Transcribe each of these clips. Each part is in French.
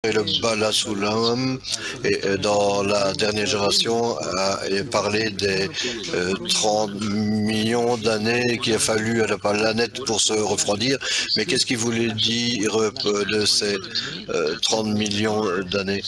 Et le Balasulam, dans la dernière génération, a parlé des 30 millions d'années qu'il a fallu à la planète pour se refroidir. Mais qu'est-ce qu'il voulait dire de ces 30 millions d'années?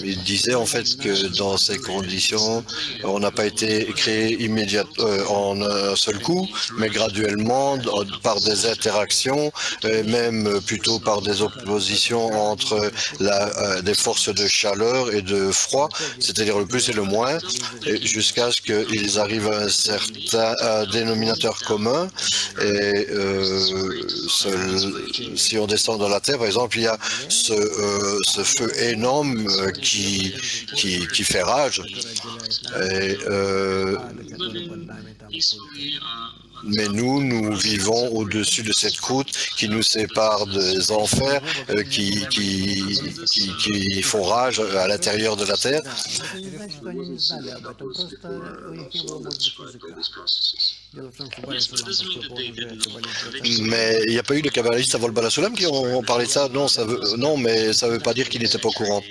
Il disait en fait que dans ces conditions, on n'a pas été créé immédiatement en un seul coup, mais graduellement par des interactions, même plutôt par des oppositions entre des forces de chaleur et de froid, c'est-à-dire le plus et le moins, jusqu'à ce qu'ils arrivent à un certain dénominateur commun. Et si on descend dans la Terre, par exemple, il y a ce feu énorme qui fait rage. Et, mais nous vivons au-dessus de cette croûte qui nous sépare des enfers qui font rage à l'intérieur de la Terre. Mais il n'y a pas eu de kabbalistes avant le Balasulam qui ont parlé de ça? Non, non, mais ça ne veut pas dire qu'ils n'étaient pas au courant.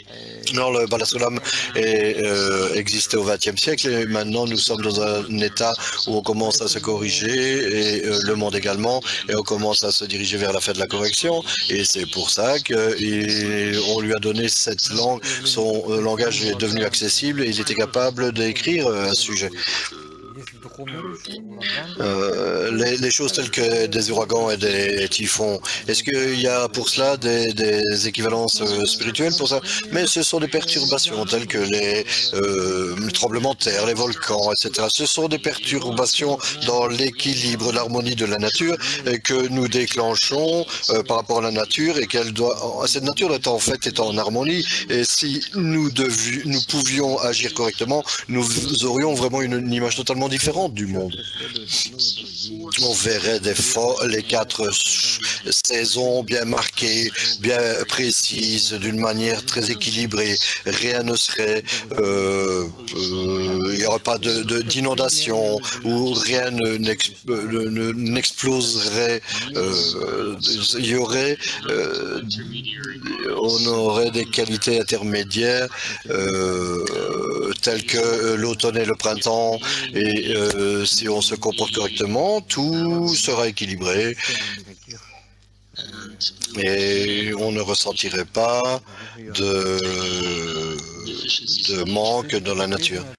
Non, le Balasulam existait au XXe siècle et maintenant nous sommes dans un état où on commence à se corriger et le monde également, et on commence à se diriger vers la fin de la correction, et c'est pour ça qu'on lui a donné cette langue. Son langage est devenu accessible et il était capable d'écrire un sujet. Les choses telles que des ouragans et des typhons, est-ce qu'il y a pour cela des équivalences spirituelles pour ça? Mais ce sont des perturbations telles que les tremblements de terre, les volcans, etc. Ce sont des perturbations dans l'équilibre, l'harmonie de la nature que nous déclenchons par rapport à la nature, et cette nature doit en fait être en harmonie, et si nous pouvions agir correctement, nous aurions vraiment une image totalement différente du monde. On verrait les 4 saisons bien marquées, bien précises, d'une manière très équilibrée. Rien ne serait, il n'y aurait pas d'inondation, ou rien n'exploserait. On aurait des qualités intermédiaires telles que l'automne et le printemps, et si on se comporte correctement, tout sera équilibré et on ne ressentirait pas de manque dans la nature.